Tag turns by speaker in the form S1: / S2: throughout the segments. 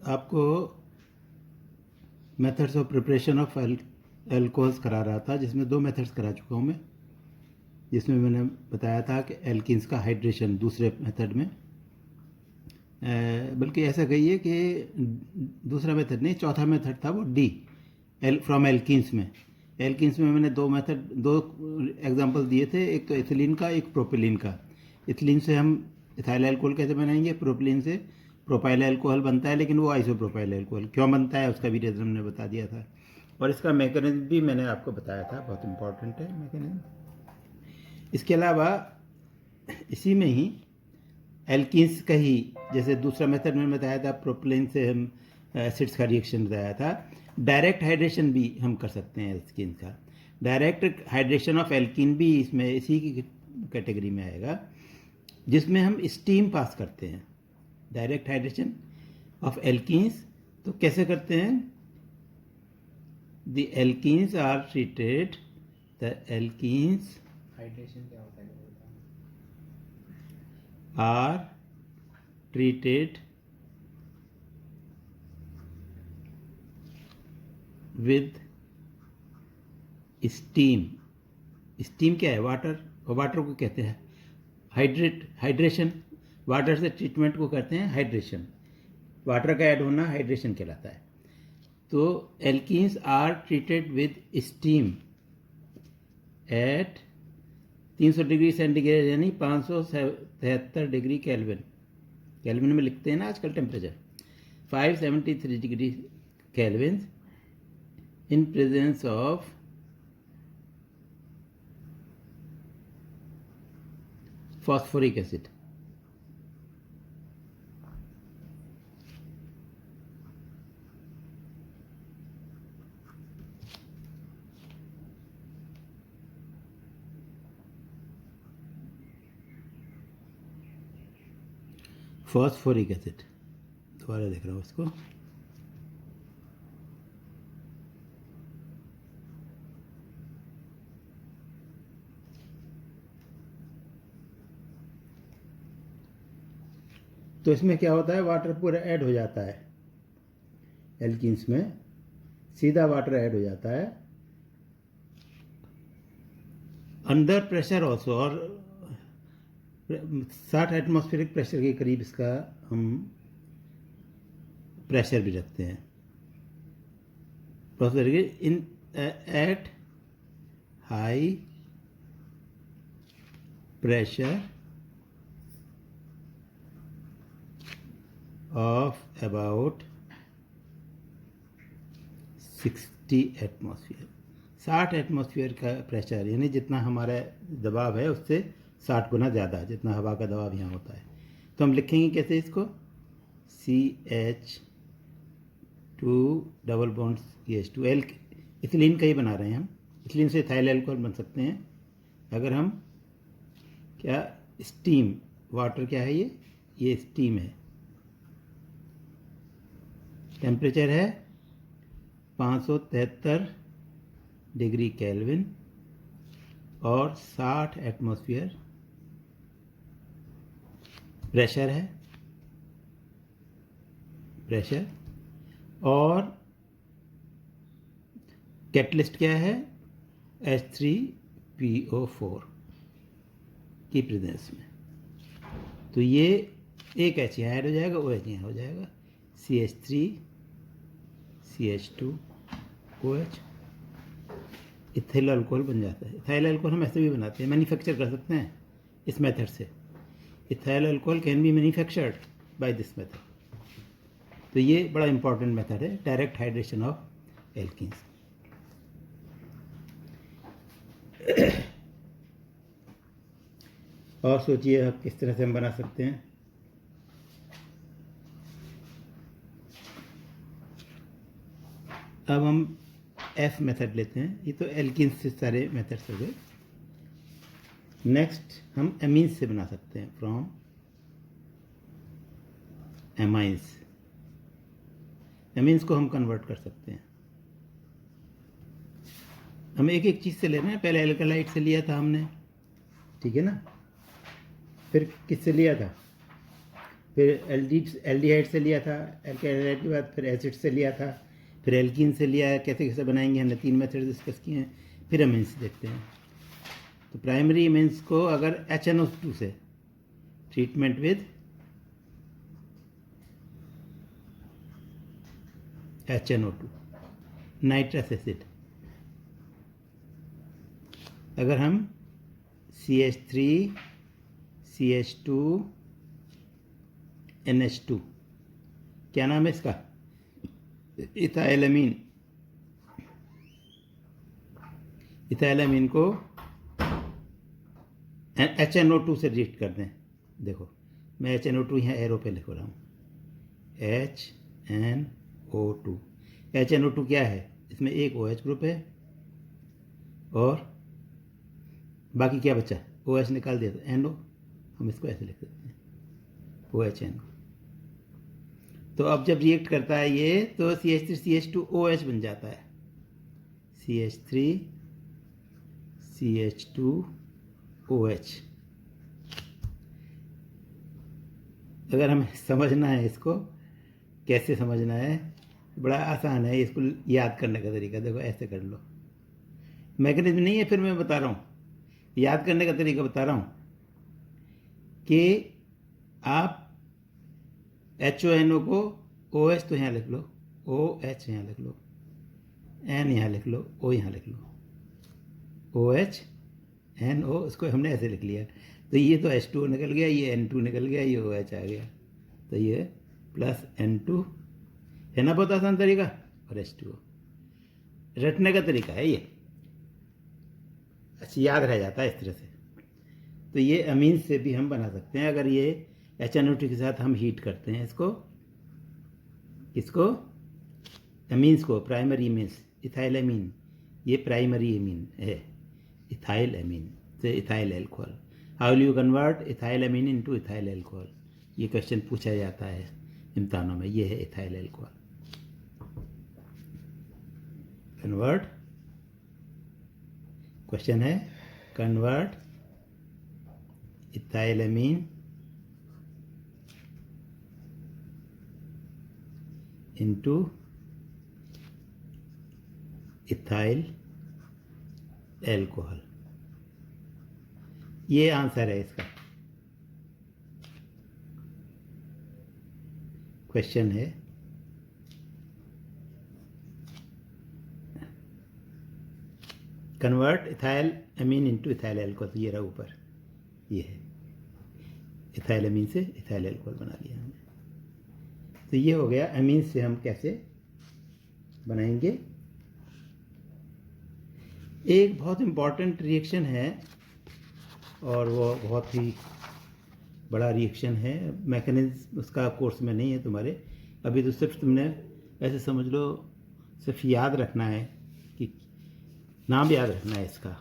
S1: आपको methods of preparation of alcohols करा रहा था, जिसमें 2 मेथड्स करा चुका हूँ मैं, जिसमें मैंने बताया था कि एल्किन्स का हाइड्रेशन दूसरे मेथड में, बल्कि ऐसा कहिए कि दूसरा मेथड नहीं, चौथा मेथड था वो डी फ्रॉम एल्किन्स में। एल्किन्स में मैंने 2 एग्जांपल दिए थे, एक तो इथिलीन का, एक प्रोपिलीन का। इथिलीन से हम इथाइल अल्कोहल कैसे बनाएंगे, प्रोपिलीन से प्रोपाइल अल्कोहल बनता है, लेकिन वो आइसोप्रोपाइल अल्कोहल क्यों बनता है उसका भी रीज़न हमने बता दिया था, और इसका मैकेनिज्म भी मैंने आपको बताया था, बहुत इंपॉर्टेंट है मैकेनिज्म। इसके अलावा इसी में ही एल्किन्स का ही, जैसे दूसरा मेथड में बताया था, प्रोपिलीन से हम एसिड्स का रिएक्शन बताया था, डायरेक्ट हाइड्रेशन भी हम कर सकते हैं एल्किन का। डायरेक्ट हाइड्रेशन ऑफ एल्किन भी इसमें इसी की कैटेगरी में आएगा, जिसमें हम स्टीम पास करते हैं। डायरेक्ट हाइड्रेशन ऑफ एल्किन्स तो कैसे करते हैं? The alkenes are treated, the alkenes
S2: hydration क्या होता है?
S1: are treated with steam। Steam क्या है? वाटर, और वाटर को कहते हैं हाइड्रेशन। वाटर से ट्रीटमेंट को कहते हैं हाइड्रेशन। वाटर का ऐड होना हाइड्रेशन कहलाता है। तो alkenes are treated with steam at 300 degree centigrade, यानी 573 डिग्री केल्विन। केल्विन में लिखते हैं ना आजकल temperature. 573 degree kelvin in presence of phosphoric acid. Phosphoric acid, दोबारा देख रहा हूँ उसको। तो इसमें क्या होता है, वाटर पूरा ऐड हो जाता है एल्किन्स में, सीधा वाटर ऐड हो जाता है अंडर प्रेशर ऑल्सो, और 60 एटमॉस्फेरिक प्रेशर के करीब इसका हम प्रेशर भी रखते हैं। In at high pressure of about 60 atmosphere. 60 atmosphere का प्रेशर, यानी जितना हमारा दबाव है उससे 60 गुना ज़्यादा, जितना हवा का दबाव यहाँ होता है। तो हम लिखेंगे कैसे इसको? CH2 double bond CH2 L, ethylene का ही बना रहे हैं हम। इथिलीन से इथाइल अल्कोहल बन सकते हैं अगर हम, क्या स्टीम, वाटर क्या है ये स्टीम है। टेम्परेचर है 573 डिग्री केल्विन और 60 एटमॉस्फेयर प्रेशर है, प्रेशर। और कैटलिस्ट क्या है? H3PO4 की प्रेजेंस में। तो ये एक H यहाँ ऐड हो जाएगा, OH यहाँ हो जाएगा, CH3 CH2 OH, ethyl alcohol बन जाता है। इथाइल अल्कोहल हम ऐसे भी बनाते हैं, मैन्युफैक्चर कर सकते हैं इस मेथड से। Ethyl alcohol can be manufactured by this method. तो ये बड़ा इंपॉर्टेंट मेथड है, डायरेक्ट हाइड्रेशन ऑफ एल्किन्स। और सोचिए आप किस तरह से हम बना सकते हैं। अब हम F मेथड लेते हैं, ये तो एल्किन्स से सारे मेथड्स हो गए। नेक्स्ट हम एमीन्स से बना सकते हैं, फ्रॉम एमाइंस। एमीन्स को हम कन्वर्ट कर सकते हैं। हम एक एक चीज़ से ले रहे हैं, पहले एल्कलाइट से लिया था हमने, ठीक है ना, फिर किससे लिया था? फिर एल्डिहाइड से लिया था, एल्केहाइड के बाद फिर एसिड से लिया था, फिर एल्कीन से लिया है। कैसे कैसे बनाएंगे हमने 3 मेथड डिस्कस किए हैं। फिर अमीन्स देखते हैं। तो प्राइमरी अमीन्स को अगर HNO2 से treatment with HNO2 nitrous acid, अगर हम CH3 CH2 NH2, क्या नाम है इसका, इथाइलमीन, इथाइलमीन को HNO2 से रिएक्ट कर दें। देखो मैं HNO2 यहाँ एरो पे लिख रहा हूँ, HNO2। HNO2 क्या है, इसमें एक OH ग्रुप है और बाकी क्या बचा, OH निकाल दिया तो NO, हम इसको ऐसे लिख सकते हैं OHNO। तो अब जब रिएक्ट करता है ये तो CH3 CH2OH बन जाता है, CH3 CH2OH। अगर हमें समझना है इसको, कैसे समझना है, बड़ा आसान है, इसको याद करने का तरीका देखो, ऐसे कर लो। मैकेनिज्म नहीं है, फिर मैं बता रहा हूँ, याद करने का तरीका बता रहा हूँ कि आप HONO को OH तो यहाँ लिख लो, OH यहाँ लिख लो, N यहाँ लिख लो, O यहाँ लिख लो, OH NO, इसको हमने ऐसे लिख लिया। तो ये तो H2O निकल गया, ये N2 निकल गया, ये OH आ गया, तो ये प्लस N2 है ना, बहुत आसान तरीका। और H2O रटने का तरीका है ये, अच्छा याद रह जाता है इस तरह से। तो ये अमीन से भी हम बना सकते हैं, अगर ये HNO2 के साथ हम हीट करते हैं इसको, इसको अमीन्स को, प्राइमरी अमीन्स, इथाइलमीन, ये प्राइमरी अमीन है, इथाइल अमीन से ethyl alcohol. How will you convert ethyl amine into ethyl alcohol, ये क्वेश्चन पूछा जाता है इम्तिहानों में। ये है इथाइल एल्कोहल, कन्वर्ट, क्वेश्चन है convert ethylamine into ethyl alcohol, ये आंसर है इसका। क्वेश्चन है convert ethyl amine into ethyl alcohol, ये रहा ऊपर, ये है इथाइल अमीन से इथाइल एल्कोहल बना लिया हमने। तो ये हो गया अमीन से हम कैसे बनाएंगे। एक बहुत इम्पॉर्टेंट रिएक्शन है और वो बहुत ही बड़ा रिएक्शन है, मैकेनिज्म उसका कोर्स में नहीं है तुम्हारे अभी, तो सिर्फ तुमने ऐसे समझ लो, सिर्फ याद रखना है कि नाम याद रखना है इसका।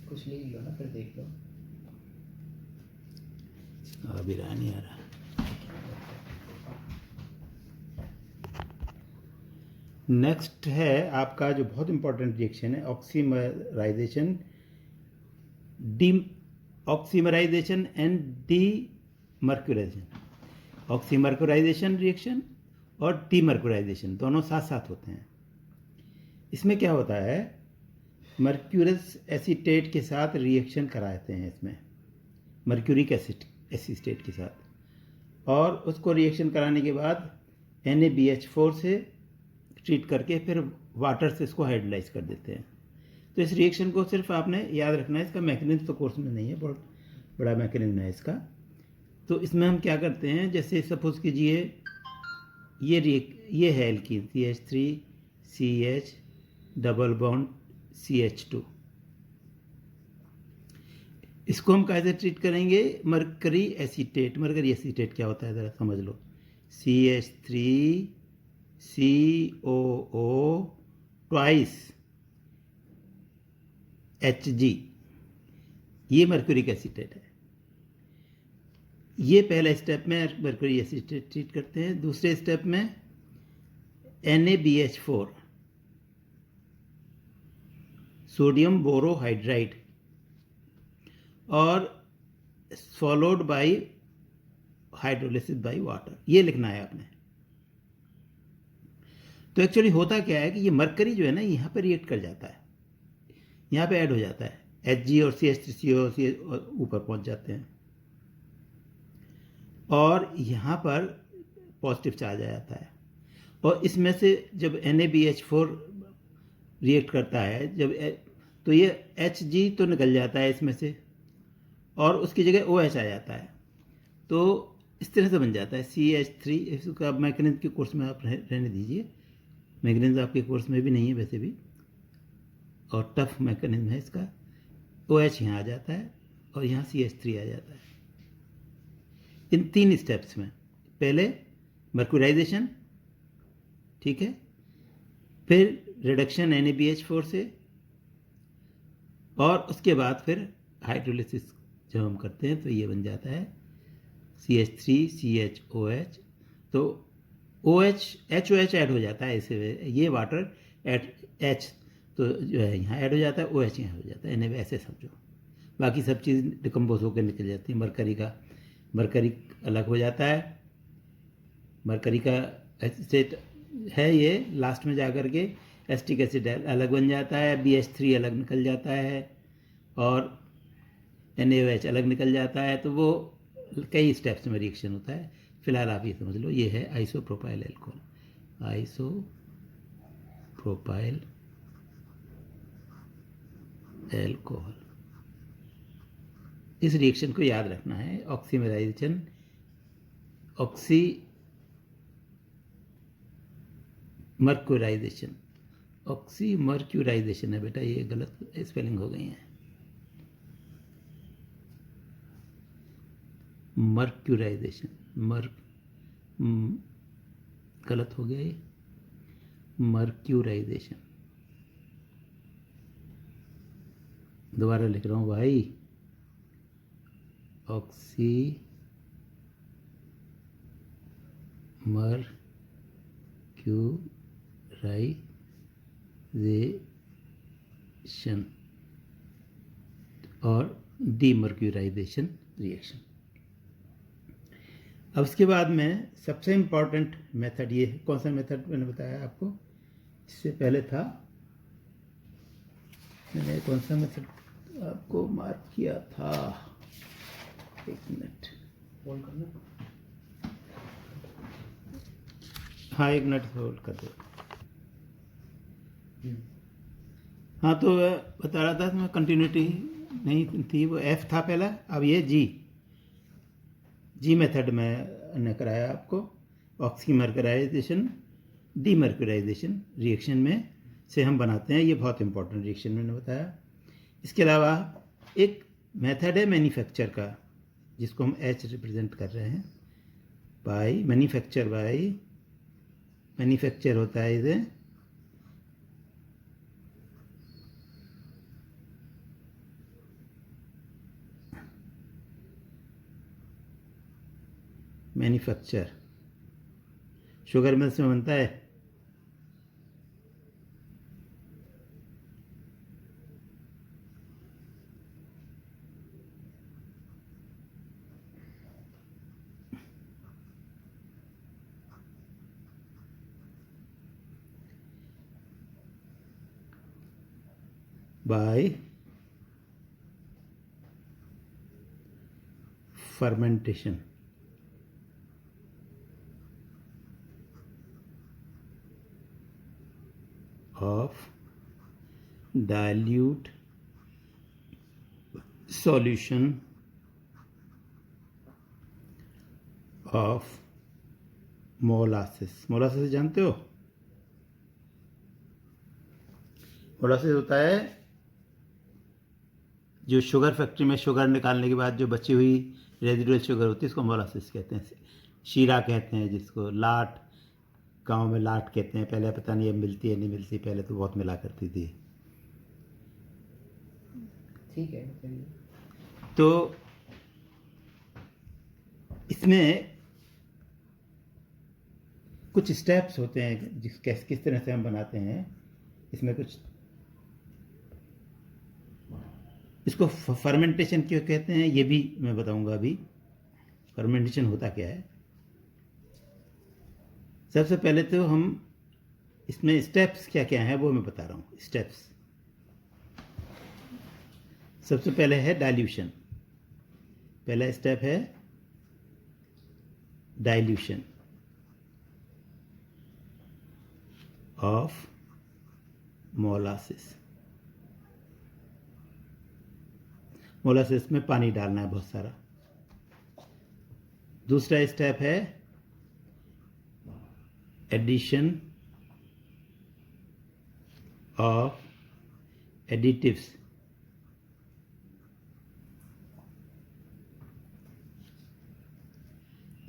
S1: कुछ लिख लो ना, फिर देख लो। अभी रहा नहीं आ रहा। नेक्स्ट है आपका जो बहुत इंपॉर्टेंट रिएक्शन है, ऑक्सीमराइजेशन, डी ऑक्सीमराइजेशन एंड डीमर्क्यूराइजेशन। ऑक्सीमर्क्यूराइजेशन रिएक्शन और डीमर्क्यूराइजेशन दोनों साथ साथ होते हैं। इसमें क्या होता है, मर्क्यूरस एसीटेट के साथ रिएक्शन कराते हैं इसमें, मर्क्यूरिक एसीटेट के साथ, और उसको रिएक्शन कराने के बाद NaBH4 से ट्रीट करके फिर वाटर से इसको हाइड्रोलाइज कर देते हैं। तो इस रिएक्शन को सिर्फ आपने याद रखना है, इसका मैकेनिज्म तो कोर्स में नहीं है, बहुत बड़ा मैकेनिज्म है इसका। तो इसमें हम क्या करते हैं, जैसे सपोज कीजिए ये है alkene CH3CH double bond CH2, इसको हम कैसे ट्रीट करेंगे, मरकरी एसीटेट। मरकरी एसीटेट क्या होता है ज़रा समझ लो, CH3COO ट्वाइस Hg, ये मर्क्यूरिक एसीटेट है। ये पहला स्टेप में मर्क्यूरी एसीटेट ट्रीट करते हैं। दूसरे स्टेप में NaBH4 सोडियम बोरोहाइड्राइड और followed by hydrolysis by water, ये लिखना है आपने। तो एक्चुअली होता क्या है कि ये मरकरी जो है ना यहाँ पर रिएक्ट कर जाता है, यहाँ पे ऐड हो जाता है, Hg और CH3CO ऊपर पहुँच जाते हैं और यहाँ पर पॉजिटिव चार्ज आ जाता है। और इसमें से जब NaBH4 रिएक्ट करता है तो ये Hg तो निकल जाता है इसमें से और उसकी जगह OH आ जाता है। तो इस तरह से बन जाता है CH3। इसका मैकेनिज्म के कोर्स में आप रहने दीजिए, मैकेनिज्म आपके कोर्स में भी नहीं है वैसे भी, और टफ मैकेनिज्म है इसका। OH यहाँ आ जाता है और यहाँ CH3 आ जाता है। इन 3 स्टेप्स में पहले मर्क्यूराइजेशन, ठीक है, फिर रिडक्शन NaBH4 से, और उसके बाद फिर हाइड्रोलिसिस जब हम करते हैं तो ये बन जाता है CH3 CHOH। तो OH HOH ऐड हो जाता है इससे, ये वाटर H तो जो है यहाँ ऐड हो जाता है, OH यहाँ हो जाता है, इन्हें ऐसे समझो। बाकी सब चीज़ डिकम्पोज होकर निकल जाती है। मरकरी अलग हो जाता है, मरकरी का एसिड है ये, लास्ट में जा कर के एसिटिक एसिड अलग बन जाता है, BH3 अलग निकल जाता है और NaOH अलग निकल जाता है। तो वो कई स्टेप्स में रिएक्शन होता है। फिलहाल आप ये समझ लो, ये है आइसोप्रोपाइल एल्कोहल, आइसोप्रोपाइल एल्कोहल। इस रिएक्शन को याद रखना है, ऑक्सीमराइजेशन, ऑक्सीमर्क्यूराइजेशन है बेटा, ये गलत स्पेलिंग हो गई है, मर्क्यूराइजेशन, गलत हो गया ये, मर्क्यूराइजेशन। दोबारा लिख रहा हूँ भाई, ऑक्सीमर्क्यूराइजेशन और डीमर्क्यूराइजेशन रिएक्शन। अब उसके बाद में सबसे इम्पॉर्टेंट मेथड ये है, कौन सा मेथड मैंने बताया आपको इससे पहले था, मैंने कौन सा मेथड आपको मार्क किया था, एक मिनट होल्ड करना, हाँ एक मिनट होल्ड कर दो। हाँ तो बता रहा था मैं, कंटिन्यूटी नहीं थी, वो F था पहला, अब ये जी मेथड मैंने कराया आपको, ऑक्सीमर्क्यूराइजेशन डीमर्क्यूराइजेशन रिएक्शन में से हम बनाते हैं, ये बहुत इंपॉर्टेंट रिएक्शन मैंने बताया। इसके अलावा एक मेथड है मैन्युफैक्चर का, जिसको हम H रिप्रेजेंट कर रहे हैं बाय मैन्युफैक्चर होता है इसे मैन्युफैक्चर, शुगर मिल्स में बनता है। By fermentation of dilute solution of molasses. Molasses जानते हो? मोलासिस होता है जो शुगर फैक्ट्री में शुगर निकालने के बाद जो बची हुई रेजिडुअल शुगर होती है, इसको मोलासिस कहते हैं। शीरा कहते हैं जिसको, लाट गांव में लाट कहते हैं। पहले पता नहीं अब मिलती है नहीं मिलती, पहले तो बहुत मिला करती थी।
S2: ठीक है, चलिए।
S1: तो इसमें कुछ स्टेप्स होते हैं किस तरह से हम बनाते हैं। इसमें कुछ, इसको फर्मेंटेशन क्यों कहते हैं ये भी मैं बताऊंगा अभी। फर्मेंटेशन होता क्या है। सबसे पहले तो हम इसमें स्टेप्स क्या क्या हैं वो मैं बता रहा हूँ। स्टेप्स, सबसे पहले है डाइल्यूशन। पहला स्टेप है डाइल्यूशन ऑफ मोलासिस। मोलासिस में पानी डालना है बहुत सारा। दूसरा स्टेप है addition of additives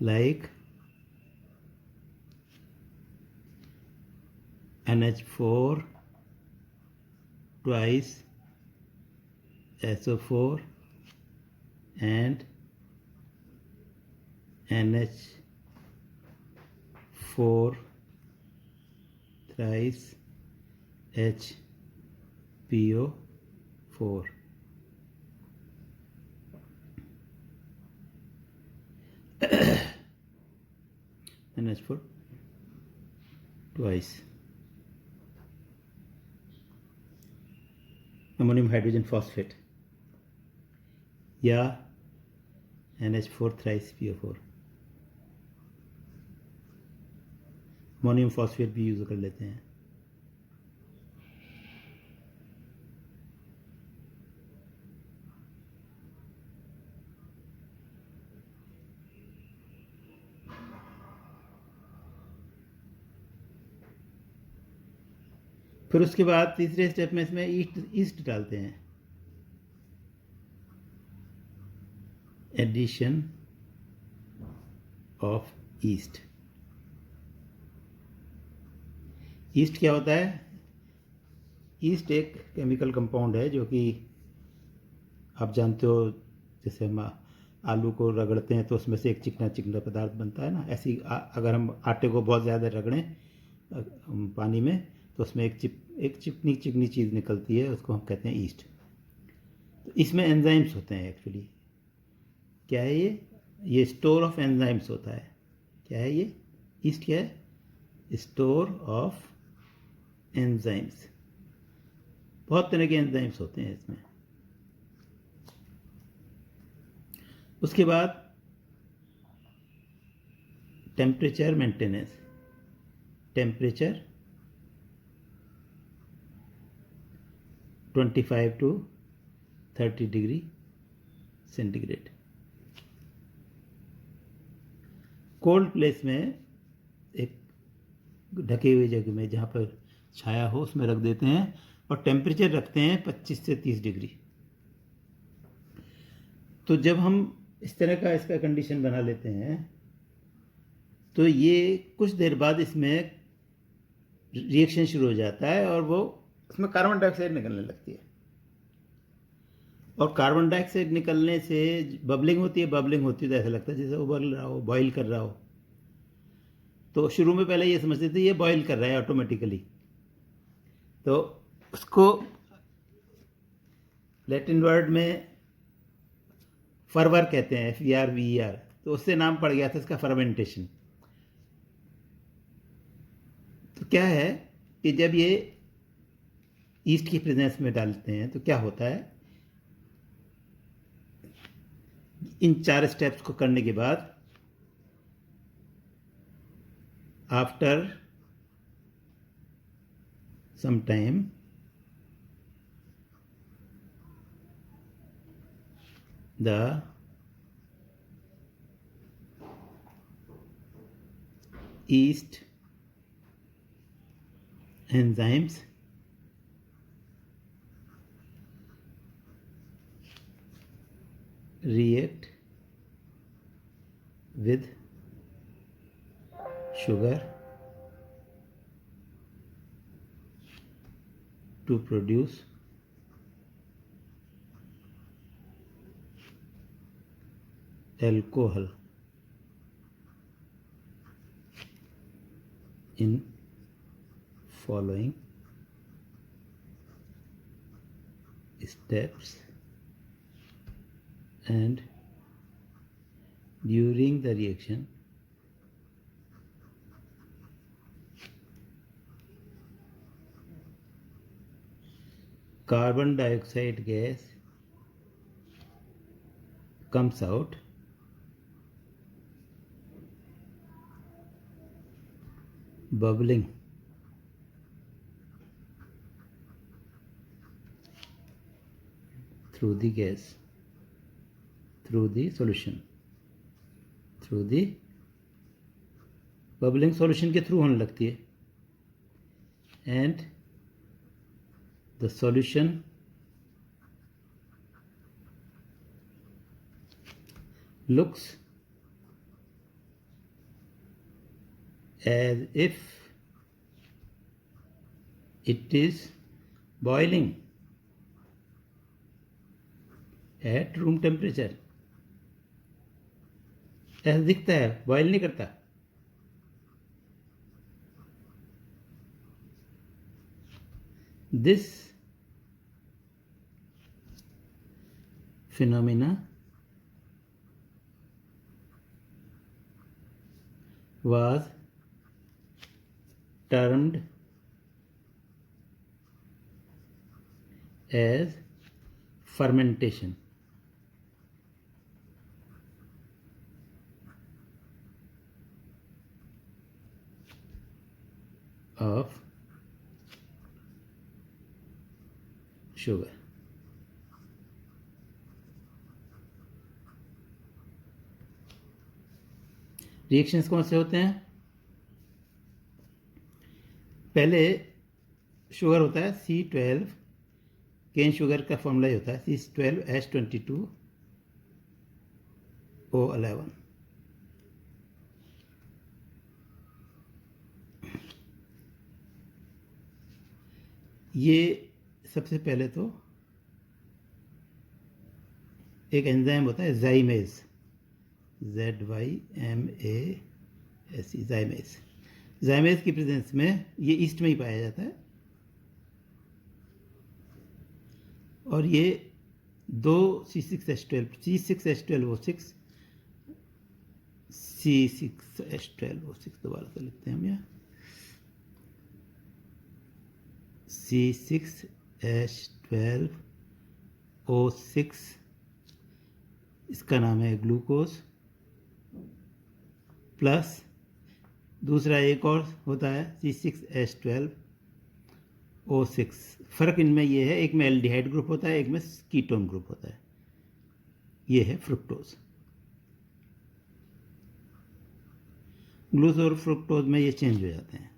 S1: like NH4 twice SO4 and NH4 thrice HPO4. NH4 twice ammonium hydrogen phosphate या NH4 thrice PO4। Ammonium phosphate भी यूज़ कर लेते हैं। फिर उसके बाद तीसरे स्टेप में इसमें ईस्ट डालते हैं। Addition of east. ईस्ट क्या होता है? ईस्ट एक केमिकल कंपाउंड है जो कि आप जानते हो, जैसे हम आलू को रगड़ते हैं तो उसमें से एक चिकना चिकना पदार्थ बनता है ना, ऐसी अगर हम आटे को बहुत ज़्यादा रगड़ें पानी में तो उसमें एक चिकनी चिकनी चीज़ निकलती है, उसको हम कहते हैं ईस्ट। तो इसमें एंजाइम्स होते हैं एक्चुअली। क्या है ये स्टोर ऑफ एंजाइम्स होता है। क्या है ये ईस्ट? क्या है? Store of enzymes. बहुत तरह के एंजाइम्स होते हैं इसमें। उसके बाद temperature maintenance. Temperature 25 to 30 degree centigrade. Cold place में एक ढके हुए जगह में जहाँ पर छाया हो उसमें रख देते हैं और टेम्परेचर रखते हैं 25 से 30 डिग्री। तो जब हम इस तरह का इसका कंडीशन बना लेते हैं तो ये कुछ देर बाद इसमें रिएक्शन शुरू हो जाता है और वो उसमें कार्बन डाइऑक्साइड निकलने लगती है। और कार्बन डाइऑक्साइड निकलने से बबलिंग होती है। बबलिंग होती है तो ऐसा लगता है जैसे उबल रहा हो, बॉईल कर रहा हो। तो शुरू में पहले ये समझते थे ये बॉईल कर रहा है ऑटोमेटिकली। तो उसको लैटिन वर्ड में फर्वर कहते हैं, FERVER। तो उससे नाम पड़ गया था इसका फर्मेंटेशन। तो क्या है कि जब ये ईस्ट की प्रेजेंस में डालते हैं तो क्या होता है, इन 4 स्टेप्स को करने के बाद after some time the yeast enzymes react with sugar to produce alcohol in following steps and during the reaction carbon dioxide gas comes out bubbling through the solution, through the bubbling solution के through होने लगती है, and the solution looks as if it is boiling at room temperature. ऐसा दिखता है, boil नहीं करता. This phenomena was termed as fermentation. Of sugar. Reactions कौन से होते हैं? पहले शुगर होता है C12, केन शुगर का फॉर्मूला ही होता है C12H22O11. ये सबसे पहले तो एक एंजाइम होता है ज़ाइमेज, ZYMASE, ज़ाइमेज. ज़ाइमेज की प्रेजेंस में ये ईस्ट में ही पाया जाता है और ये दो C6H12O6 C6H12O6 दोबारा से लिखते हैं हम यहाँ C6H12O6, इसका नाम है ग्लूकोज, प्लस दूसरा एक और होता है C6H12O6. फ़र्क इनमें ये है, एक में एल्डिहाइड ग्रुप होता है, एक में कीटोन ग्रुप होता है. ये है फ्रुक्टोज. ग्लूकोज और फ्रुक्टोज में ये चेंज हो जाते हैं.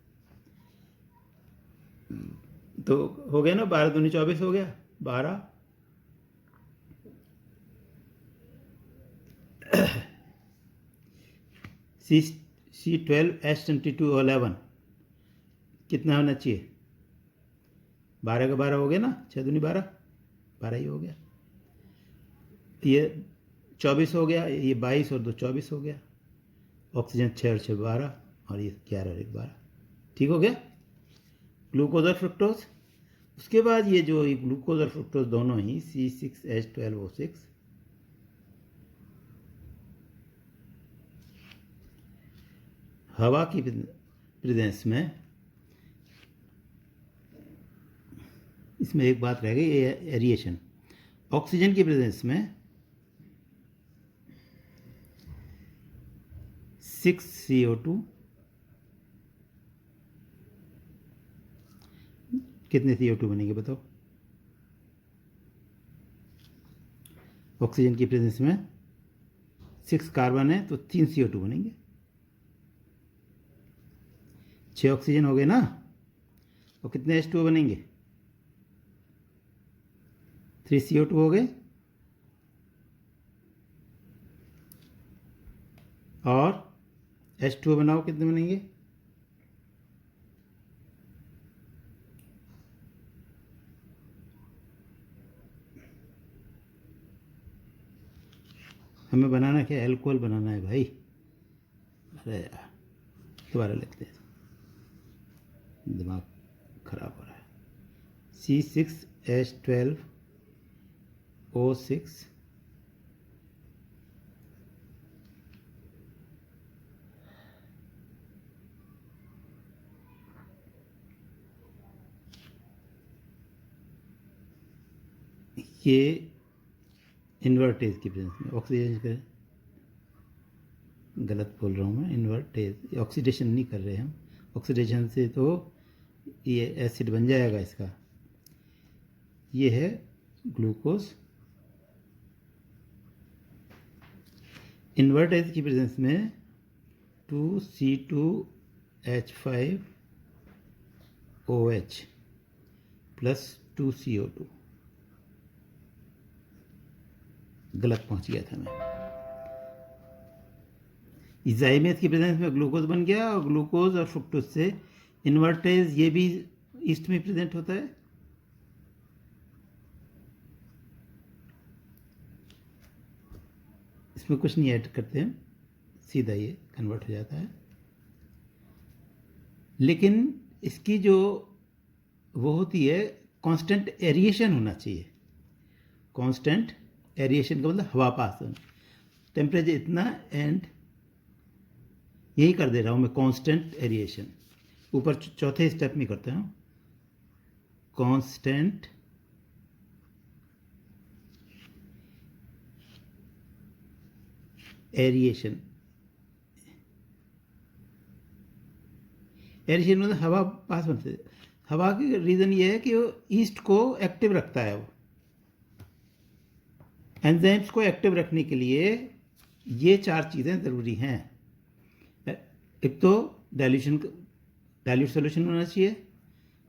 S1: तो हो गया ना, 12 दूनी 24 हो गया, 12. C12H22O11 कितना होना चाहिए? 12 का 12 हो गया ना, 6 दूनी 12, 12 ही हो गया. ये 24 हो गया, ये 22 और 2 24 हो गया. ऑक्सीजन 6 और 6 12 और ये 11 और 1 12. ठीक हो गया ग्लूकोज और फ्रुक्टोज. उसके बाद ये जो ग्लूकोज और फ्रुक्टोज दोनों ही C6H12O6 हवा की प्रेजेंस में, इसमें एक बात रह गई, एरिएशन. ऑक्सीजन की प्रेजेंस में 6CO2 कितने CO2 बनेंगे बताओ? ऑक्सीजन की प्रेजेंस में 6 कार्बन है तो 3 CO2 बनेंगे. 6 ऑक्सीजन हो गए ना, और कितने H2O बनेंगे? 3 CO2 हो गए और H2O बनाओ, कितने बनेंगे? हमें बनाना क्या, एल्कोहल बनाना है भाई। अरे यार, दोबारा लिखते हैं, दिमाग खराब हो रहा है। C6H12O6 ये इन्वर्टेज की प्रेजेंस में ऑक्सीडेशन करें, गलत बोल रहा हूँ मैं, इन्वर्टेज, ऑक्सीडेशन नहीं कर रहे हम, ऑक्सीडेशन से तो ये एसिड बन जाएगा इसका। ये है ग्लूकोज, इन्वर्टेज की प्रेजेंस में 2C2H5OH प्लस 2CO2, गलत पहुंच गया था मैं। इजाइमेज की प्रेजेंस में ग्लूकोज बन गया, और ग्लूकोज और फ्रुक्टोज से इन्वर्टेज, ये भी ईस्ट में प्रेजेंट होता है। इसमें कुछ नहीं ऐड करते हैं, सीधा ये कन्वर्ट हो जाता है। लेकिन इसकी जो वो होती है, कांस्टेंट एरिएशन होना चाहिए। कांस्टेंट एरिएशन का मतलब हवा पास होना, टेम्परेचर इतना, एंड यही कर दे रहा हूँ मैं, कांस्टेंट एरिएशन। ऊपर चौथे स्टेप में करता हूँ, कांस्टेंट एरिएशन। एरिएशन मतलब हवा पास बनते, हवा की रीज़न ये है कि वो ईस्ट को एक्टिव रखता है। वो एंजाइम्स को एक्टिव रखने के लिए ये चार चीज़ें ज़रूरी हैं। एक तो डाइल्यूट सॉल्यूशन होना चाहिए,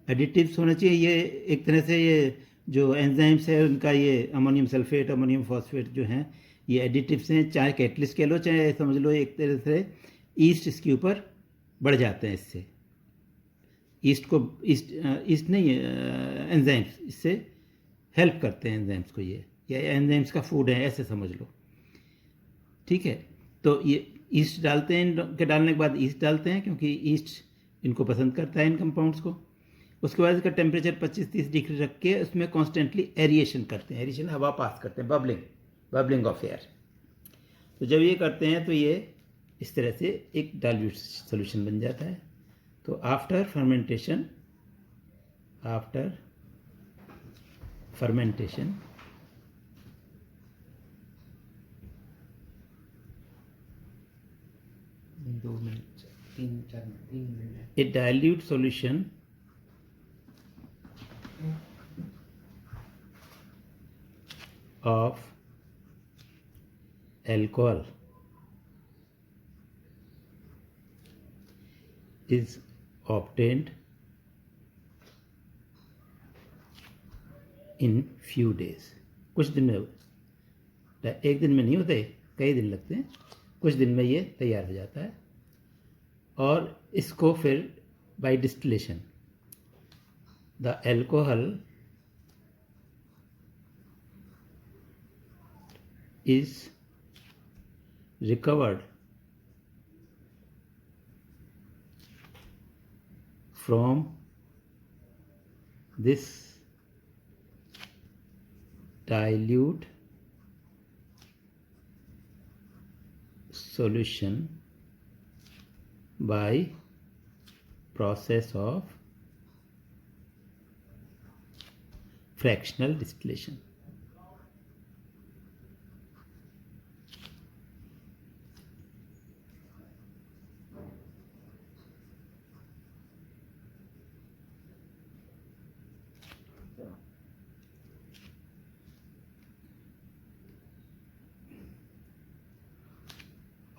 S1: एडिटिव्स होना चाहिए। ये एक तरह से ये जो एंजाइम्स है उनका, ये अमोनियम सल्फेट, अमोनियम फॉस्फेट जो हैं, ये एडिटिव्स हैं। चाहे कैटलिस्ट कह लो, चाहे समझ लो एक तरह से ईस्ट इसके ऊपर बढ़ जाते हैं इससे। ईस्ट नहीं, एंजाइम्स इससे हेल्प करते हैं एंजाइम्स को, ये या एंजाइम्स का फूड है ऐसे समझ लो, ठीक है। तो ये ईस्ट डालते हैं, इनके डालने के बाद ईस्ट डालते हैं क्योंकि ईस्ट इनको पसंद करता है, इन कंपाउंड्स को। उसके बाद इसका टेम्परेचर 25-30 डिग्री रख के उसमें कॉन्स्टेंटली एरिएशन करते हैं। एरिएशन हवा पास करते हैं, बबलिंग ऑफ एयर। तो जब ये करते हैं तो ये इस तरह से एक डाइल्यूट सोल्यूशन बन जाता है। तो after fermentation a dilute solution of alcohol is obtained in few days। कुछ दिन में, एक दिन में नहीं होते, कई दिन लगते हैं, कुछ दिन में ये तैयार हो जाता है। और इसको फिर by distillation, the alcohol is recovered from this dilute solution by process of fractional distillation।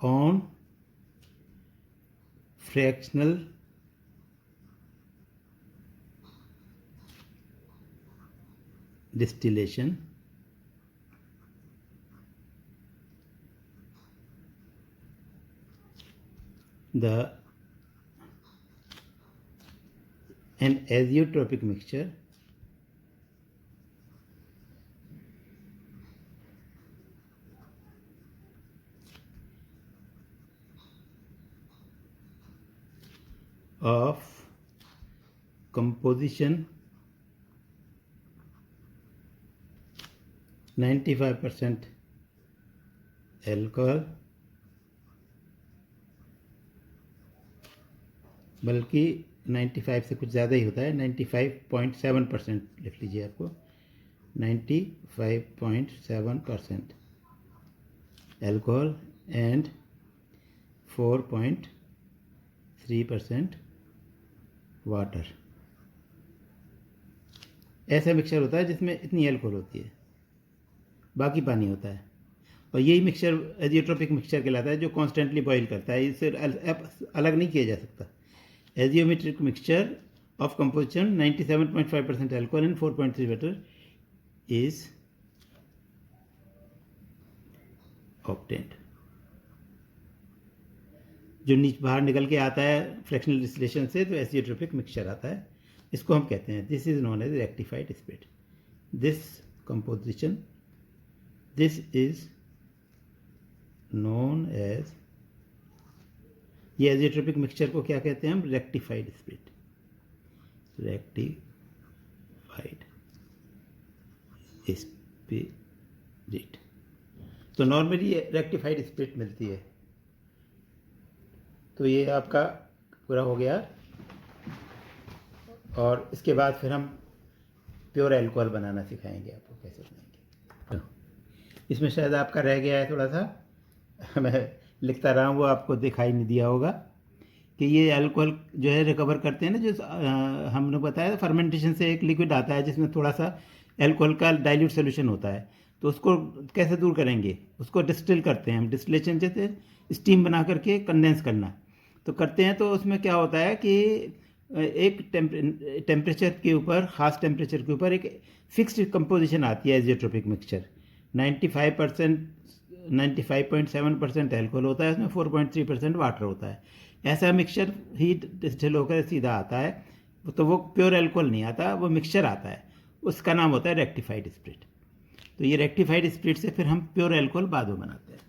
S1: On fractional distillation, an azeotropic mixture of composition 95% alcohol, बल्कि 95 से कुछ ज़्यादा ही होता है, 95.7% लिख लीजिए आपको, 95.7% alcohol and 4.3% वाटर। ऐसा मिक्सचर होता है जिसमें इतनी अल्कोहल होती है, बाकी पानी होता है, और यही मिक्सचर एजियोट्रोपिक मिक्सचर कहलाता है, जो कॉन्स्टेंटली बॉईल करता है, इससे अलग नहीं किया जा सकता। Azeotropic mixture of composition 97.5% alcohol and 4.3 water is obtained. जो नीचे बाहर निकल के आता है फ्रैक्शनल डिस्टिलेशन से, तो एजियोट्रोपिक मिक्सचर आता है, इसको हम कहते हैं, this is known as rectified spirit. This composition, this is known as, ये एजियोट्रोपिक मिक्सचर को क्या कहते हैं हम? Rectified spirit. Rectified spirit. तो नॉर्मली ये रेक्टिफाइड स्पिरिट मिलती है। तो ये आपका पूरा हो गया, और इसके बाद फिर हम प्योर अल्कोहल बनाना सिखाएंगे आपको, कैसे बनाएंगे। तो इसमें शायद आपका रह गया है थोड़ा सा, मैं लिखता रहा हूँ, वो आपको दिखाई नहीं दिया होगा, कि ये अल्कोहल जो है रिकवर करते हैं ना, जो हमने बताया फर्मेंटेशन से एक लिक्विड आता है जिसमें थोड़ा सा अल्कोहल का डाइल्यूट सोल्यूशन होता है, तो उसको कैसे दूर करेंगे? उसको डिस्टिल करते हैं हम, डिस्टिलेशन जैसे स्टीम बना करके कंडेंस करना तो करते हैं। तो उसमें क्या होता है कि एक टेम्परेचर के ऊपर, ख़ास टेम्परेचर के ऊपर एक फिक्स्ड कंपोजिशन आती है एजियोट्रोपिक मिक्सचर। 95.7% अल्कोहल होता है, इसमें 4.3% वाटर होता है। ऐसा मिक्सचर हीट डिस्टिल होकर सीधा आता है, तो वो प्योर अल्कोहल नहीं आता, वो मिक्सचर आता है, उसका नाम होता है रेक्टिफाइड स्पिरिट। तो ये रेक्टिफाइड स्पिरिट से फिर हम प्योर अल्कोहल बाद में बनाते हैं।